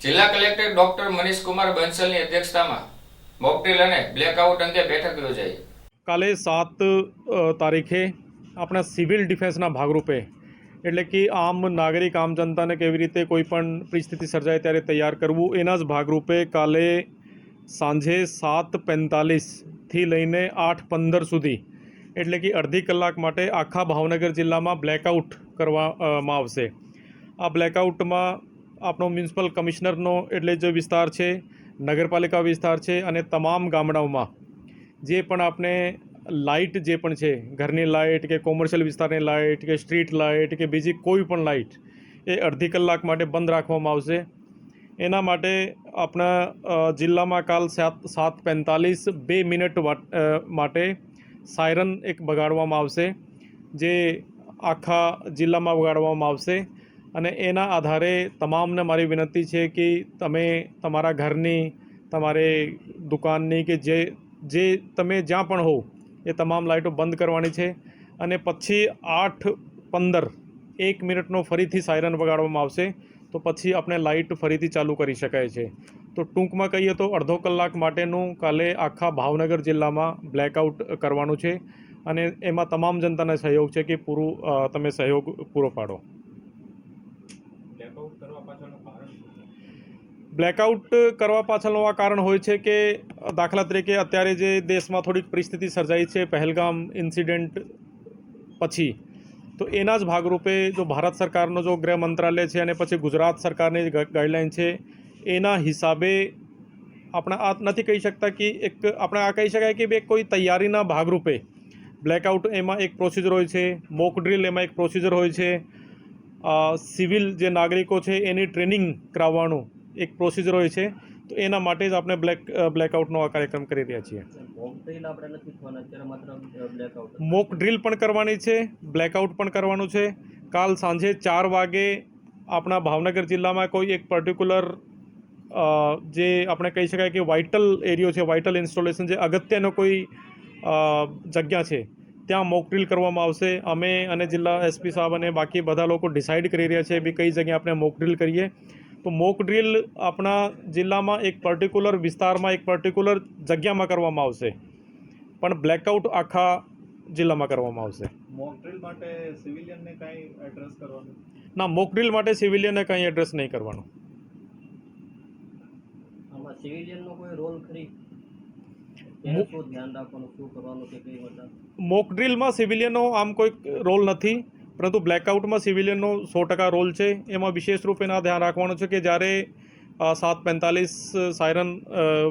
જિલ્લા collector doctor Manish Kumar બંસલની અધ્યક્ષતામાં mock drill અને બ્લેકઆઉટ અંગે બેઠક યોજાઈ। કાલે 7 તારીખે આપણા સિવિલ ડિફેન્સના ભાગરૂપે એટલે કે આમ નાગરિક આમ જનતાને કેવી રીતે કોઈ પણ પરિસ્થિતિ સર્જાય ત્યારે તૈયાર કરવું એના જ ભાગરૂપે કાલે સાંજે 7:45થી લઈને 8:15 સુધી એટલે કે અડધી કલાક માટે આખા ભાવનગર જિલ્લામાં બ્લેકઆઉટ કરવામાં આવશે। આ બ્લેકઆઉટમાં આપણો મ્યુનિસિપલ કમિશનરનો એટલે જે વિસ્તાર છે, નગરપાલિકા વિસ્તાર છે અને તમામ ગામડાઓમાં જે પણ આપણે લાઇટ જે પણ છે, ઘરની લાઇટ કે કોમર્શિયલ વિસ્તારની લાઇટ કે સ્ટ્રીટ લાઇટ કે બીજી કોઈ પણ લાઇટ એ અડધી કલાક માટે બંધ રાખવામાં આવશે। એના માટે આપણા જિલ્લામાં કાલ 7:45 2 મિનિટ માટે સાયરન એક બગાડવામાં આવશે, જે આખા જિલ્લામાં વગાડવામાં આવશે। અને એના આધારે તમામને મારી વિનંતી છે કે તમે તમારા ઘરની, તમારે દુકાનની કે જે તમે જ્યાં પણ હો એ તમામ લાઇટો બંધ કરવાની છે। અને પછી 8:15 1 મિનિટનો ફરીથી સાયરન વગાડવામાં આવશે, તો પછી આપણે લાઇટ ફરીથી ચાલુ કરી શકાય છે। તો ટૂંકમાં કહીએ તો અડધો કલાક માટેનું કાલે આખા ભાવનગર જિલ્લામાં બ્લેકઆઉટ કરવાનું છે અને એમાં તમામ જનતાને સહયોગ છે કે તમે સહયોગ પૂરો પાડો। બ્લેકઆઉટ કરવા પાછળનું આ કારણ હોય છે કે દાખલા તરીકે અત્યારે જે દેશમાં થોડીક પરિસ્થિતિ સર્જાઈ છે પહેલગામ ઇન્સિડન્ટ પછી, તો એના જ ભાગરૂપે જો ભારત સરકારનો જો ગૃહ મંત્રાલય છે અને પછી ગુજરાત સરકારની ગાઈડલાઇન છે એના હિસાબે આપણે આ નથી કહી શકતા કે આપણે આ કહી શકાય કે કોઈ તૈયારીના ભાગરૂપે બ્લેકઆઉટ એમાં એક પ્રોસિજર હોય છે, મોક ડ્રીલ એમાં એક પ્રોસિજર હોય છે, સિવિલ જે નાગરિકો છે એની ટ્રેનિંગ કરાવવાનું એક પ્રોસિજર હોય છે। તો એના માટે જ આપણે બ્લેકઆઉટનો આ કાર્યક્રમ કરી રહ્યા છીએ। મોક ડ્રીલ પણ કરવાની છે, બ્લેકઆઉટ પણ કરવાનું છે। કાલ સાંજે 4 વાગે આપણા ભાવનગર જિલ્લામાં કોઈ એક પર્ટિક્યુલર જે આપણે કહી શકાય કે વાઇટલ એરિયો છે, વાઇટલ ઇન્સ્ટોલેશન છે, અગત્યનો કોઈ જગ્યા છે, ત્યાં મોક ડ્રીલ કરવામાં આવશે। અમે અને જિલ્લા એસપી સાહેબ અને બાકી બધા લોકો ડિસાઇડ કરી રહ્યા છે કે કઈ જગ્યાએ આપણે મોક ડ્રીલ કરીએ। તો મોક ડ્રીલ આપણા જિલ્લામાં એક પર્ટિક્યુલર વિસ્તારમાં એક પર્ટિક્યુલર જગ્યામાં કરવામાં આવશે, પણ બ્લેકઆઉટ આખા જિલ્લામાં કરવામાં આવશે। મોક ડ્રીલ માટે સિવિલિયનને કંઈ એડ્રેસ કરવાનું? ના, મોક ડ્રીલ માટે સિવિલિયનને કંઈ એડ્રેસ નહીં કરવાનું। આમાં સિવિલિયનનો કોઈ રોલ ખરી? એને શું ધ્યાન રાખવાનું, શું કરવાનું કે કઈ મતલબ? મોક ડ્રીલમાં સિવિલિયનનો આમ કોઈ રોલ નથી, પરંતુ બ્લેકઆઉટમાં સિવિલિયનનો 100% રોલ છે। એમાં વિશેષ રૂપે આ ધ્યાન રાખવાનું છે કે જ્યારે 7:45 સાયરન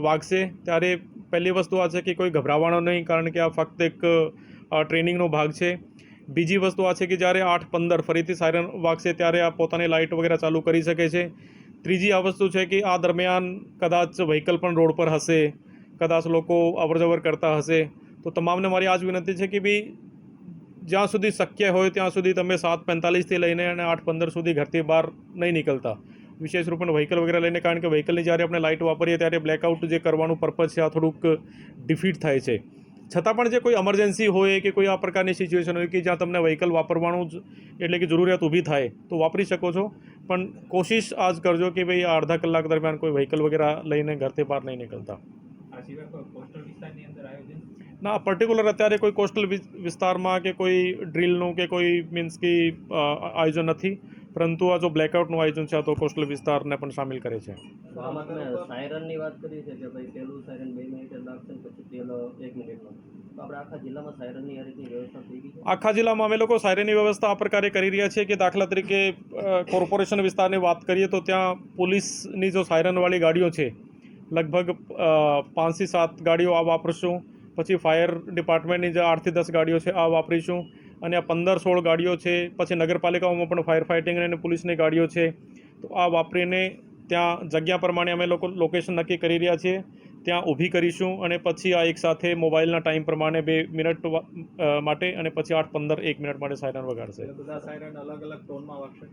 વાગશે ત્યારે પહેલી વસ્તુ આ છે કે કોઈ ગભરાવાનું નહીં, કારણ કે આ ફક્ત એક ટ્રેનિંગનો ભાગ છે। બીજી વસ્તુ આ છે કે જ્યારે 8:15 ફરીથી સાયરન વાગશે ત્યારે આ પોતાની લાઇટ વગેરે ચાલુ કરી શકે છે। ત્રીજી આ વસ્તુ છે કે આ દરમિયાન કદાચ વ્હીકલ પણ રોડ પર હશે, કદાચ લોકો અવરજવર કરતા હશે, તો તમામને મારી આ જ વિનંતી છે કે ભાઈ જ્યાં સુધી શક્ય હોય ત્યાં સુધી તમે 7:45થી લઈને અને 8:15 સુધી ઘરથી બહાર નહીં નીકળતા, વિશેષ રૂપે વ્હીકલ વગેરે લઈને, કારણ કે વ્હીકલની જ્યારે આપણે લાઇટ વાપરીએ ત્યારે બ્લેકઆઉટ જે કરવાનું પર્પઝ છે આ થોડુંક ડિફીટ થાય છે। છતાં પણ જે કોઈ એમરજન્સી હોય કે કોઈ આ પ્રકારની સિચ્યુએશન હોય કે જ્યાં તમને વ્હીકલ વાપરવાનું જ એટલે કે જરૂરિયાત ઊભી થાય તો વાપરી શકો છો, પણ કોશિશ આ જ કરજો કે ભાઈ આ અડધા કલાક દરમિયાન કોઈ વ્હીકલ વગેરે લઈને ઘરથી બહાર નહીં નીકળતા। આ સિવાય કોઈ કોસ્ટલ વિસ્તારની અંદર આયોજન? ના, પર્ટિક્યુલર અત્યારે કોઈ કોસ્ટલ વિસ્તારમાં કે કોઈ ડ્રીલનું કે કોઈ મીન્સ કે આયોજન નથી, પરંતુ આ જો બ્લેકઆઉટનું આયોજન છે આ તો કોસ્ટલ વિસ્તારને પણ સામેલ કરે છે। આમાં તમે સાયરનની વાત કરી છે કે ભાઈ પહેલું સાયરન 2 મિનિટે લાગશે ને પછી પેલો 1 મિનિટનો, તો આપણે આખા જિલ્લામાં સાયરનની આ રીતની વ્યવસ્થા થઈ ગઈ છે? આખા જિલ્લામાં અમે લોકો સાયરનની વ્યવસ્થા આ પ્રકારે કરી રહ્યા છીએ કે દાખલા તરીકે કોર્પોરેશન વિસ્તારની વાત કરીએ તો ત્યાં પોલીસની જો સાયરનવાળી ગાડીઓ છે લગભગ 5 થી 7 ગાડીઓ આ વાપરશું, પછી ફાયર ડિપાર્ટમેન્ટની જે 8 થી 10 ગાડીઓ છે આ વાપરીશું, અને આ 15-16 ગાડીઓ છે, પછી નગરપાલિકાઓમાં પણ ફાયર ફાઇટિંગ અને પોલીસની ગાડીઓ છે, તો આ વાપરીને ત્યાં જગ્યા પ્રમાણે અમે લોકો લોકેશન નક્કી કરી રહ્યા છીએ, ત્યાં ઊભી કરીશું અને પછી આ એકસાથે મોબાઈલના ટાઈમ પ્રમાણે 2 મિનિટ માટે અને પછી 8:15 1 મિનિટ માટે સાયરન વગાડશે। બધા સાયરન અલગ અલગ ટોનમાં વાગશે?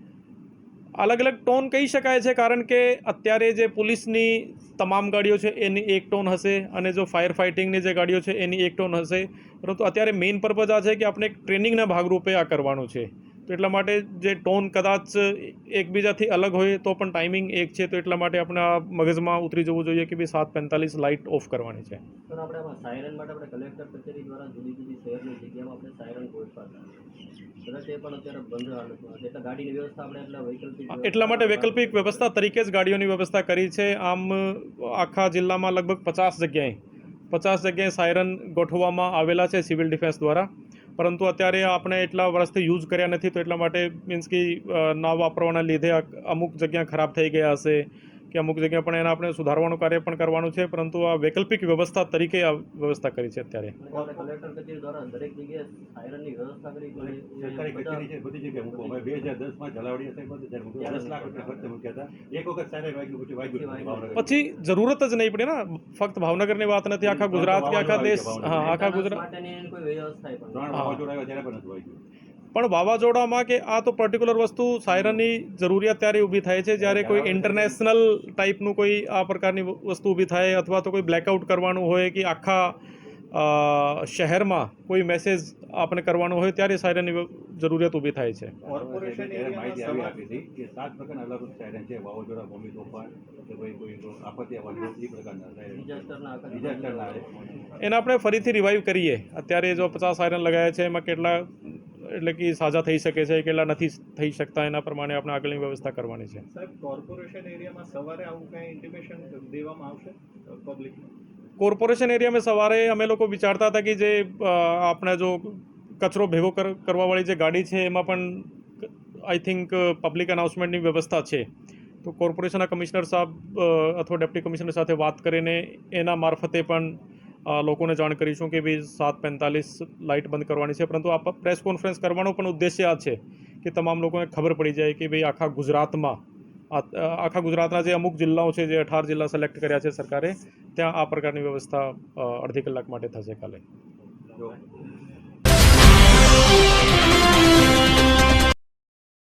અલગ અલગ ટોન કહી શકાય છે, કારણ કે અત્યારે જે પોલીસની તમામ ગાડીઓ છે એની એક ટોન હશે અને જો ફાયર ફાઇટિંગની જે ગાડીઓ છે એની એક ટોન હશે, પરંતુ અત્યારે મેઇન પર્પઝ આ છે કે આપણે એક ટ્રેનિંગના ભાગરૂપે આ કરવાનું છે। તો એટલા માટે જે ટોન કદાચ એકબીજાથી અલગ હોય તો પણ ટાઈમિંગ એક છે, તો એટલા માટે આપણે આ મગજમાં ઉતરી જવું જોઈએ કે ભાઈ 7:45 લાઇટ ઓફ કરવાની છે. સર આપણે આમાં સાયરન માટે આપણે કલેક્ટર કચેરી દ્વારા જુદી જુદી શહેરની જગ્યામાં આપણે સાયરન ગોઠવા કદાચ એ પણ અત્યારે બંધ હાલતમાં છે, એટલે ગાડીની વ્યવસ્થા આપણે એટલે વૈકલ્પિક એટલા માટે વૈકલ્પિક વ્યવસ્થા તરીકે જ ગાડીઓની વ્યવસ્થા કરી છે. આમ આખા જિલ્લામાં લગભગ 50 જગ્યાએ સાયરન ગોઠવવામાં આવેલા છે સિવિલ ડિફેન્સ દ્વારા, પરંતુ અત્યારે આપણે એટલા વર્ષથી યુઝ કર્યા નથી, તો એટલા માટે મીન્સ કે ના વાપરવાના લીધે અમુક જગ્યા ખરાબ થઈ ગયા હશે કે અમુક જગ્યા પણ એના આપણે સુધારવાનું કાર્ય પણ કરવાનું છે, પરંતુ આ વૈકલ્પિક વ્યવસ્થા તરીકે આ વ્યવસ્થા કરી છે અત્યારે. આપણે કલેક્ટર કચેરી દ્વારા દરેક જગ્યાએ સાયરનની વ્યવસ્થા કરી સરકારી કચેરી છે, બધી જગ્યાએ મૂકો. અમે 2010માં જલાવડી સાહેબ બધું જ્યારે મૂક્યું 10 લાખ રૂપિયા ખર્ચે મૂક્યા હતા. એક વખત સાયરન વાગ્યું પછી ભાવનગર. પછી જરૂરત જ નહીં પડે ને, ફક્ત ભાવનગરની વાત નથી, આખા ગુજરાત કે આખા દેશ, હા આખા ગુજરાત માટેની કોઈ વ્યવસ્થા પણ 3 વાવાઝોડા આવ્યા ત્યારે પણ નથી વાગ્યું. પણ વાવાઝોડામાં કે આ તો પર્ટિક્યુલર વસ્તુ સાયરનની જરૂરિયાત ત્યારે ઊભી થાય છે જ્યારે કોઈ ઇન્ટરનેશનલ ટાઈપનું કોઈ આ પ્રકારની વસ્તુ ઊભી થાય, અથવા તો કોઈ બ્લેકઆઉટ કરવાનું હોય કે આખા શહેરમાં કોઈ મેસેજ આપણે કરવાનો હોય ત્યારે સાયરનની જરૂરિયાત ઊભી થાય છે. કોર્પોરેશન ત્યારે માહિતી આવી એરિયામાં આપી હતી કે 7 પ્રકારના અલગ સાયરન છે. વાવાઝોડા, ભૂમિ તોફાન કે ભાઈ કોઈ આપત્તિ આવવાની એ પ્રકારના સાયરન ડિઝાસ્ટરના એને આપણે ફરીથી રિવાઈવ કરીએ. અત્યારે જો 50 સાયરન લગાવ્યા છે, એમાં કેટલા એટલે કે સાજા થઈ શકે છે, કેટલા નથી થઈ શકતા, એના પ્રમાણે આપણે આગળની વ્યવસ્થા કરવાની છે. સાહેબ કોર્પોરેશન એરિયામાં સવારે આવું કંઈ ઇન્ટિમેશન દેવામાં આવશે પબ્લિકને? કોર્પોરેશન એરિયામાં સવારે અમે લોકો વિચારતા હતા કે જે આપણે જો કચરો ભેગો કરવાવાળી જે ગાડી છે એમાં પણ આઈ થિંક પબ્લિક અનાઉન્સમેન્ટની વ્યવસ્થા છે, તો કોર્પોરેશનના કમિશનર સાહેબ અથવા ડેપ્ટી કમિશનર સાથે વાત કરીને એના મારફતે પણ લોકોને જાણ કરીશું કે ભાઈ 7:45 લાઇટ બંધ કરવાની છે. પરંતુ આ પ્રેસ કોન્ફરન્સ કરવાનો પણ ઉદ્દેશ્ય આ છે કે તમામ લોકોને ખબર પડી જાય કે ભાઈ આખા ગુજરાતના જે અમુક જિલ્લાઓ છે, જે 18 જિલ્લા સિલેક્ટ કર્યા છે સરકારે, ત્યાં આ પ્રકારની વ્યવસ્થા અડધી કલાક માટે થશે કાલે. જો